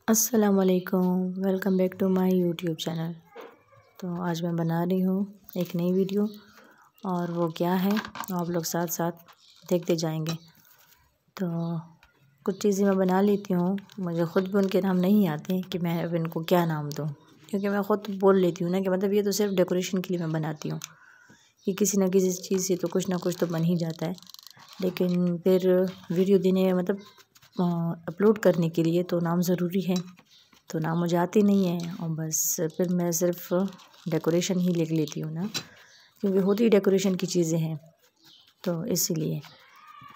अस्सलामुअलैकुम, welcome back to my YouTube channel. तो आज मैं बना रही हूँ एक नई वीडियो, और वो क्या है आप लोग साथ साथ देखते जाएंगे। तो कुछ चीज़ें मैं बना लेती हूँ, मुझे ख़ुद भी उनके नाम नहीं आते कि मैं अब इनको क्या नाम दूँ, क्योंकि मैं ख़ुद बोल लेती हूँ ना कि मतलब ये तो सिर्फ डेकोरेशन के लिए मैं बनाती हूँ कि किसी न किसी चीज़ से तो कुछ ना कुछ तो बन ही जाता है। लेकिन फिर वीडियो देने मतलब अपलोड करने के लिए तो नाम ज़रूरी है, तो नाम मुझे आते नहीं है और बस फिर मैं सिर्फ डेकोरेशन ही लिख लेती हूँ ना, क्योंकि होती डेकोरेशन की चीज़ें हैं, तो इसीलिए।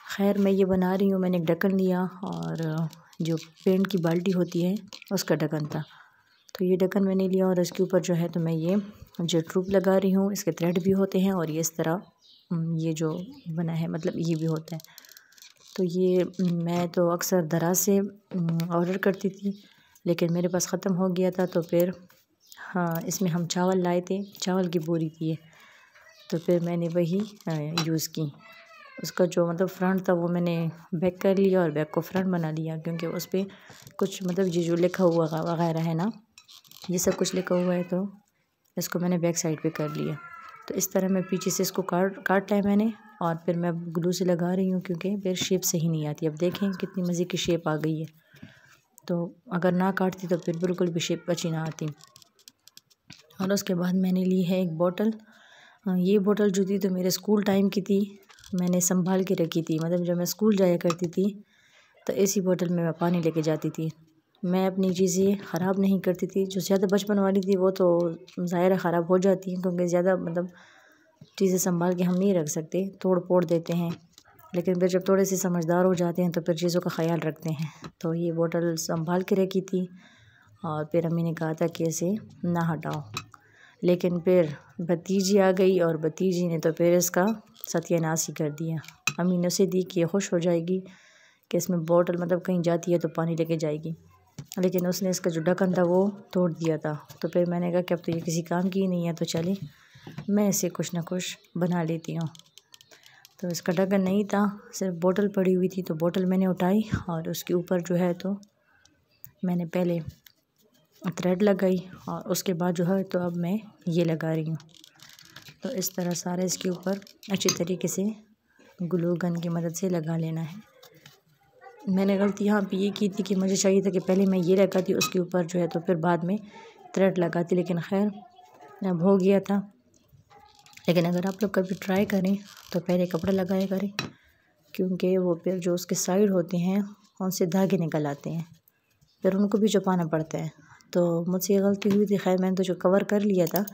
खैर मैं ये बना रही हूँ। मैंने एक ढक्कन लिया और जो पेंट की बाल्टी होती है उसका ढक्कन था, तो ये ढक्कन मैंने लिया और इसके ऊपर जो है तो मैं ये जो ट्यूब लगा रही हूँ। इसके थ्रेड भी होते हैं और ये इस तरह ये जो बना है मतलब ये भी होता है। तो ये मैं तो अक्सर दराज से ऑर्डर करती थी, लेकिन मेरे पास ख़त्म हो गया था। तो फिर हाँ, इसमें हम चावल लाए थे, चावल की बोरी थी ये, तो फिर मैंने वही यूज़ की। उसका जो मतलब फ्रंट था वो मैंने बैक कर लिया और बैक को फ्रंट बना लिया, क्योंकि उस पर कुछ मतलब ये जो लिखा हुआ वगैरह है ना, ये सब कुछ लिखा हुआ है, तो इसको मैंने बैक साइड पे कर लिया। तो इस तरह मैं पीछे से इसको काट लिया मैंने, और फिर मैं ग्लू से लगा रही हूँ, क्योंकि फिर शेप सही नहीं आती। अब देखें कितनी मज़े की शेप आ गई है। तो अगर ना काटती तो फिर बिल्कुल भी शेप अच्छी ना आती। और उसके बाद मैंने ली है एक बोतल। ये बोतल जो थी तो मेरे स्कूल टाइम की थी, मैंने संभाल के रखी थी। मतलब जब मैं स्कूल जाया करती थी तो इसी बोतल में मैं पानी लेके जाती थी। मैं अपनी चीज़ें ख़राब नहीं करती थी। जो ज़्यादा बचपन वाली थी वो तो ज़ाहिर ख़राब हो जाती हैं, क्योंकि ज़्यादा मतलब चीज़ें संभाल के हम नहीं रख सकते, तोड़ फोड़ देते हैं। लेकिन फिर जब थोड़े से समझदार हो जाते हैं तो फिर चीज़ों का ख्याल रखते हैं। तो ये बोतल संभाल के रखी थी और फिर अम्मी ने कहा था कि इसे ना हटाओ, लेकिन फिर भतीजी आ गई और भतीजी ने तो फिर इसका सत्यानाश ही कर दिया। अम्मी ने उसे दी कि ये खुश हो जाएगी कि इसमें बोतल मतलब कहीं जाती है तो पानी लेके जाएगी, लेकिन उसने इसका जो ढक्कन था वो तोड़ दिया था। तो फिर मैंने कहा कि अब तो ये किसी काम की ही नहीं है, तो चले मैं इसे कुछ ना कुछ बना लेती हूँ। तो इसका ढक्कन नहीं था, सिर्फ बोतल पड़ी हुई थी, तो बोतल मैंने उठाई और उसके ऊपर जो है तो मैंने पहले थ्रेड लगाई और उसके बाद जो है तो अब मैं ये लगा रही हूँ। तो इस तरह सारे इसके ऊपर अच्छी तरीके से ग्लू गन की मदद से लगा लेना है। मैंने गलती यहाँ पे ये की थी कि मुझे चाहिए था कि पहले मैं ये लगाती उसके ऊपर जो है तो फिर बाद में थ्रेड लगाती, लेकिन खैर अब हो गया था। लेकिन अगर आप लोग कभी ट्राई करें तो पहले कपड़ा लगाया करें, क्योंकि वो फिर जो उसके साइड होते हैं उनसे धागे निकल आते हैं, फिर उनको भी छुपाना पड़ता है। तो मुझसे ये गलती हुई थी। खैर मैंने तो जो कवर कर लिया था,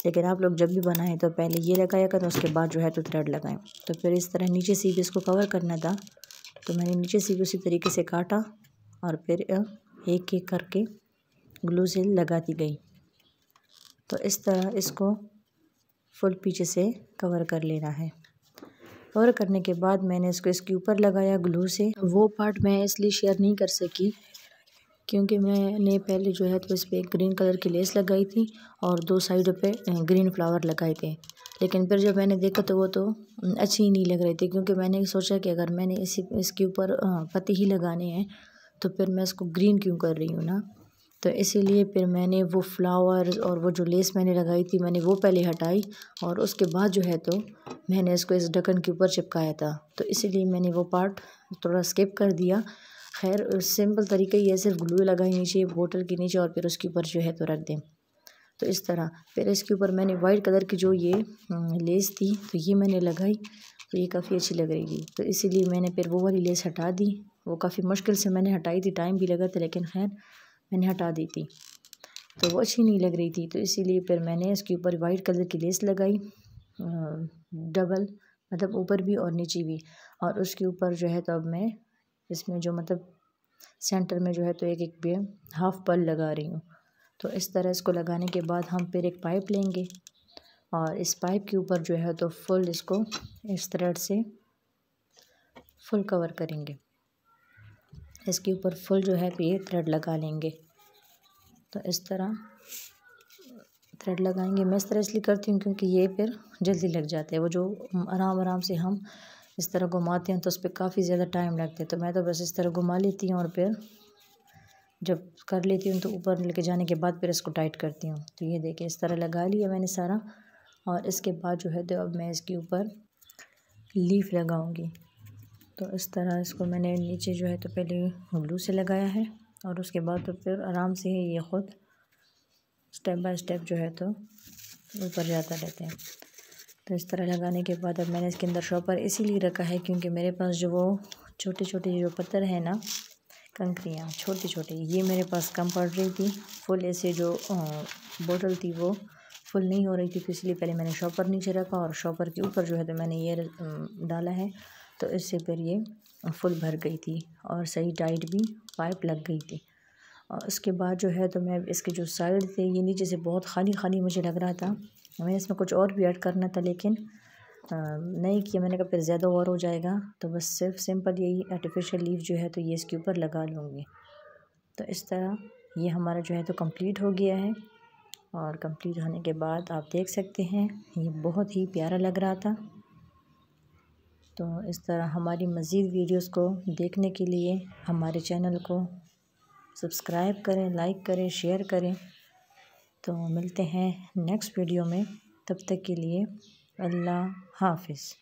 लेकिन आप लोग जब भी बनाएं तो पहले ये लगाया करें, उसके बाद जो है तो थ्रेड लगाएं। तो फिर इस तरह नीचे से भी इसको कवर करना था, तो मैंने नीचे से भी उसी तरीके से काटा और फिर एक एक करके ग्लू से लगाती गई। तो इस तरह इसको फुल पीछे से कवर कर लेना है। कवर करने के बाद मैंने इसको इसके ऊपर लगाया ग्लू से। वो पार्ट मैं इसलिए शेयर नहीं कर सकी क्योंकि मैंने पहले जो है तो इस पर एक ग्रीन कलर की लेस लगाई थी और दो साइडों पे ग्रीन फ्लावर लगाए थे। लेकिन फिर जब मैंने देखा तो वो तो अच्छी ही नहीं लग रही थी, क्योंकि मैंने सोचा कि अगर मैंने इसके ऊपर पत्ती ही लगाने हैं तो फिर मैं इसको ग्रीन क्यों कर रही हूँ ना। तो इसीलिए फिर मैंने वो फ्लावर और वो जो लेस मैंने लगाई थी मैंने वो पहले हटाई, और उसके बाद जो है तो मैंने इसको इस ढक्कन के ऊपर चिपकाया था। तो इसीलिए मैंने वो पार्ट थोड़ा स्किप कर दिया। खैर सिंपल तरीका ही है, सिर्फ ग्लू लगाई नीचे बोतल के नीचे और फिर उसके ऊपर जो है तो रख दें। तो इस तरह फिर इसके ऊपर मैंने वाइट कलर की जो ये लेस थी तो ये मैंने लगाई, तो ये काफ़ी अच्छी लग रही थी। तो इसीलिए मैंने फिर वो वाली लेस हटा दी। वो काफ़ी मुश्किल से मैंने हटाई थी, टाइम भी लगा था, लेकिन खैर मैंने हटा दी थी। तो वो अच्छी नहीं लग रही थी, तो इसीलिए फिर मैंने इसके ऊपर वाइट कलर की लेस लगाई, डबल मतलब ऊपर भी और नीचे भी। और उसके ऊपर जो है तो अब मैं इसमें जो मतलब सेंटर में जो है तो एक एक पे हाफ पर्ल लगा रही हूँ। तो इस तरह इसको लगाने के बाद हम फिर एक पाइप लेंगे और इस पाइप के ऊपर जो है तो फुल इसको इस थ्रेड से फुल कवर करेंगे। इसके ऊपर फुल जो है तो ये थ्रेड लगा लेंगे। तो इस तरह थ्रेड लगाएंगे। मैं इस तरह इसलिए करती हूँ क्योंकि ये फिर जल्दी लग जाते हैं। वो जो आराम आराम से हम इस तरह घुमाते हैं तो उस पर काफ़ी ज़्यादा टाइम लगता है, तो मैं तो बस इस तरह घुमा लेती हूँ और फिर जब कर लेती हूँ तो ऊपर लेके जाने के बाद फिर इसको टाइट करती हूँ। तो ये देखिए इस तरह लगा लिया मैंने सारा। और इसके बाद जो है तो अब मैं इसके ऊपर लीफ लगाऊंगी। तो इस तरह इसको मैंने नीचे जो है तो पहले ग्लू से लगाया है और उसके बाद तो फिर आराम से ये ख़ुद स्टेप बाय स्टेप जो है तो ऊपर जाता रहते हैं। तो इस तरह लगाने के बाद अब मैंने इसके अंदर शॉपर इसीलिए रखा है क्योंकि मेरे पास जो वो छोटे छोटे जो पत्थर है ना, कंकरियाँ छोटी छोटी, ये मेरे पास कम पड़ रही थी। फुल ऐसे जो बोतल थी वो फुल नहीं हो रही थी, तो इसलिए पहले मैंने शॉपर नीचे रखा और शॉपर के ऊपर जो है तो मैंने ये डाला है। तो इससे फिर ये फुल भर गई थी और सही टाइट भी पाइप लग गई थी। और उसके बाद जो है तो मैं इसके जो साइड थे ये नीचे से बहुत खाली खाली मुझे लग रहा था। मैंने इसमें कुछ और भी ऐड करना था लेकिन नहीं किया। मैंने कहा फिर ज़्यादा और हो जाएगा, तो बस सिर्फ सिंपल यही आर्टिफिशियल लीफ जो है तो ये इसके ऊपर लगा लूँगी। तो इस तरह ये हमारा जो है तो कंप्लीट हो गया है। और कंप्लीट होने के बाद आप देख सकते हैं ये बहुत ही प्यारा लग रहा था। तो इस तरह हमारी मज़ीद वीडियोस को देखने के लिए हमारे चैनल को सब्सक्राइब करें, लाइक करें, शेयर करें। तो मिलते हैं नेक्स्ट वीडियो में, तब तक के लिए अल्लाह हाफ़िज़।